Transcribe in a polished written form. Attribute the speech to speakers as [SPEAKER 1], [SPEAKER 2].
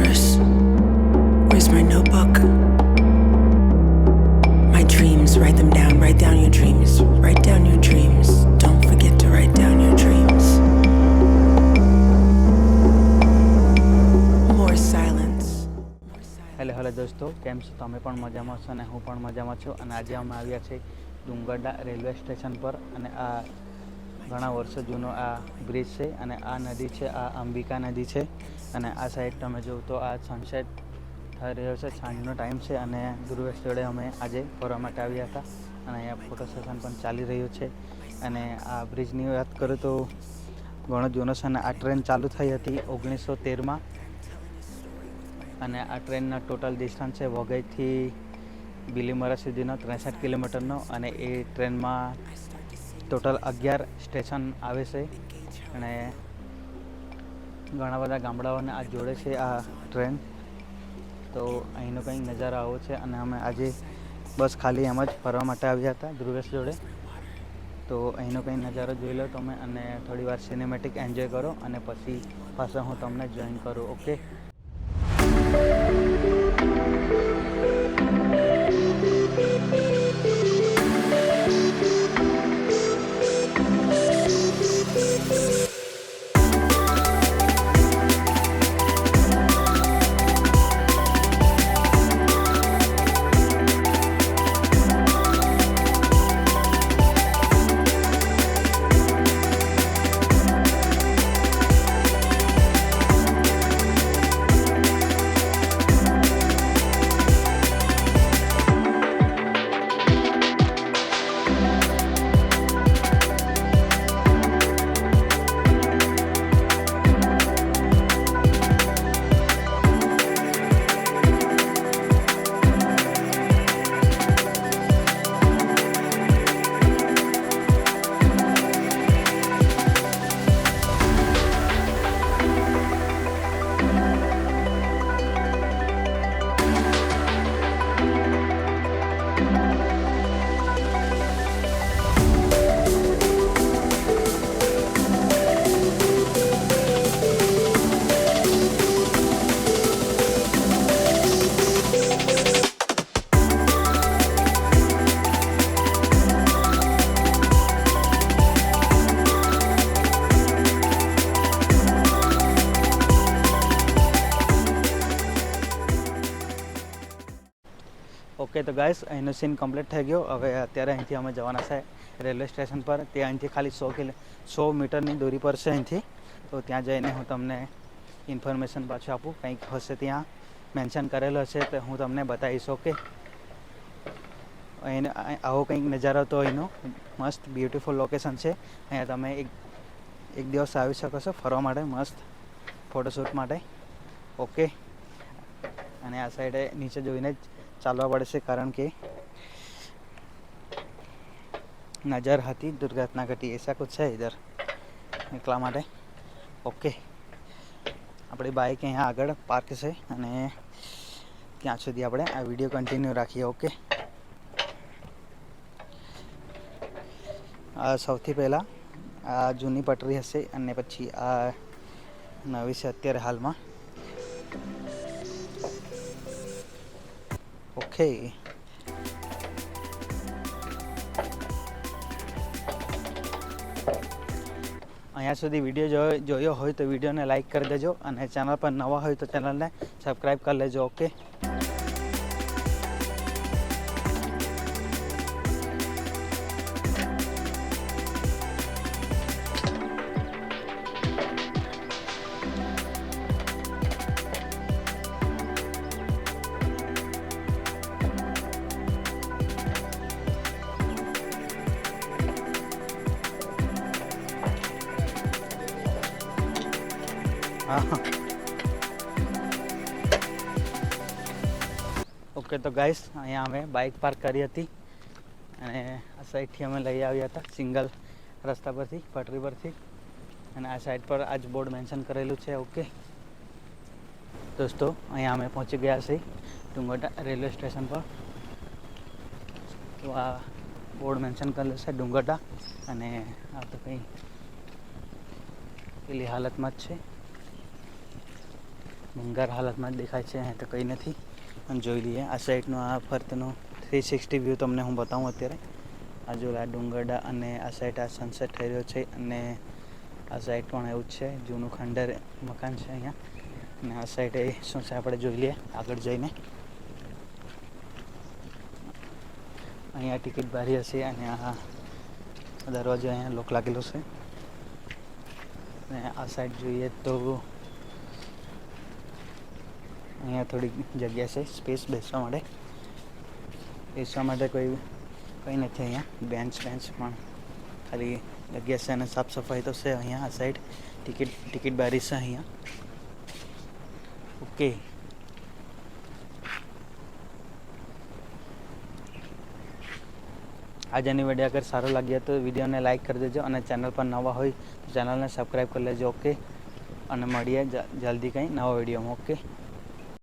[SPEAKER 1] universe? Where's my notebook? My dreams, write them down. Write down your dreams. Write down your dreams. Don't forget to write down your dreams. More silence.
[SPEAKER 2] Hello દોસ્તો, કેમ છો? તમે પણ મજામાં છો અને હું પણ મજામાં છું. અને આજે અમે આવ્યા છે ડુંગરડા રેલવે સ્ટેશન પર. અને આ ઘણા વર્ષો જૂનો આ બ્રિજ છે અને આ નદી છે, આ અંબિકા નદી છે. અને આ સાઈડ તમે જોવો તો આ સનસેટ થઈ રહ્યો છે, સાંજનો ટાઈમ છે. અને ધ્રુવેશ જોડે અમે આજે ફરવા માટે આવ્યા હતા અને અહીંયા ફોટો સેશન પણ ચાલી રહ્યું છે. અને આ બ્રિજની વાત કરું તો ઘણો જૂનો છે અને આ ટ્રેન ચાલુ થઈ હતી 1913માં. અને આ ટ્રેનનો ટોટલ ડિસ્ટન્સ છે વઘઈથી બીલીમોરા સુધીનો 63 કિલોમીટરનો. અને એ ટ્રેનમાં ટોટલ 11 સ્ટેશન આવે છે અને ઘણા બધા ગામડાઓને આ જોડે છે આ ટ્રેન. તો અહીંનો કંઈક નજારો આવો છે. અને અમે આજે બસ ખાલી એમ જ ફરવા માટે આવ્યા હતા ધ્રુવેશ જોડે. તો અહીંનો કંઈ નજારો જોઈ લો તમે અને થોડી વાર સિનેમેટિક એન્જોય કરો અને પછી પાછા હું તમને જોઈન કરું. ઓકે. ઓકે, તો ગાઈસ અહીંનો સીન કમ્પ્લીટ થઈ ગયો. હવે અત્યારે અહીંથી અમે જવાના છે રેલવે સ્ટેશન પર. તે અહીંથી ખાલી 100 મીટરની દૂરી પર છે અહીંથી. તો ત્યાં જઈને હું તમને ઇન્ફોર્મેશન પાછું આપું. કંઈક હશે ત્યાં મેન્શન કરેલો હશે તો હું તમને બતાવીશ. ઓકે. અહીં આવો કંઈક નજારો તો અહીંનો મસ્ત બ્યુટીફુલ લોકેશન છે. અહીંયા તમે એક દિવસ આવી શકો છો ફરવા માટે, મસ્ત ફોટોશૂટ માટે. ઓકે. અને આ સાઈડે નીચે જોઈને જ ચાલવા પડશે કારણ કે નજર હતી દુર્ઘટના ઘટી એસા કુછ છે ઇધર, એટલા માટે. ઓકે. આપણી બાઇક અહીંયા આગળ પાર્ક છે અને ત્યાં સુધી આપણે આ વિડીયો કન્ટિન્યુ રાખીએ. ઓકે. આ સૌથી પહેલાં આ જૂની પટરી હશે અને પછી આ નવી છે અત્યારે હાલમાં. ઓકે. અહીંયા સુધી વિડીયો જોયો હોય તો વિડીયોને લાઈક કરી દેજો અને ચેનલ પર નવા હોય તો ચેનલને સબસ્ક્રાઈબ કરી લેજો. ઓકે. ઓકે, તો ગાઈસ અહીંયા અમે બાઇક પાર્ક કરી હતી અને આ સાઈડથી અમે લઈ આવ્યા હતા સિંગલ રસ્તા પરથી, પટરી પરથી. અને આ સાઈડ પર આજ બોર્ડ મેન્શન કરેલું છે. ઓકે દોસ્તો, અહીંયા અમે પહોંચી ગયા છીએ ડુંગરડા રેલવે સ્ટેશન પર. તો આ બોર્ડ મેન્શન કરેલું છે ડુંગરડા. અને આ તો કંઈ પેલી હાલતમાં જ છે. ભંગાર હાલતમાં જ દેખાય છે. અહીં તો કંઈ નથી. અને જોઈ લઈએ આ સાઈડનો આ ફરતનો 360 વ્યૂ તમને હું બતાવું અત્યારે. આ જો આ ડુંગરડા અને આ સાઈડ આ સનસેટ થઈ રહ્યો છે અને આ સાઈડ પણ એવું જ છે. જૂનું ખંડર મકાન છે અહીંયા. અને આ સાઈડ એ શું છે આપણે જોઈ લઈએ આગળ જઈને. અહીંયા ટિકિટ બારી હશે અને આ દરવાજો અહીંયા લોક લાગેલો છે. અને આ સાઈડ જોઈએ તો અહીંયા થોડીક જગ્યા છે સ્પેસ બેસવા માટે. બેસવા માટે કંઈ નથી અહીંયા. બેન્ચ પણ ખાલી જગ્યા છે અને સાફ સફાઈ તો છે અહીંયા. આ સાઈડ ટિકિટ બારી છે અહીંયા. ઓકે, આજની વિડીયો અગર સારો લાગ્યો તો વિડીયોને લાઈક કરી દેજો અને ચેનલ પર નવા હોય તો ચેનલને સબસ્ક્રાઈબ કરી લેજો. ઓકે, અને મળીએ જલ્દી કંઈ નવા વિડીયોમાં. ઓકે.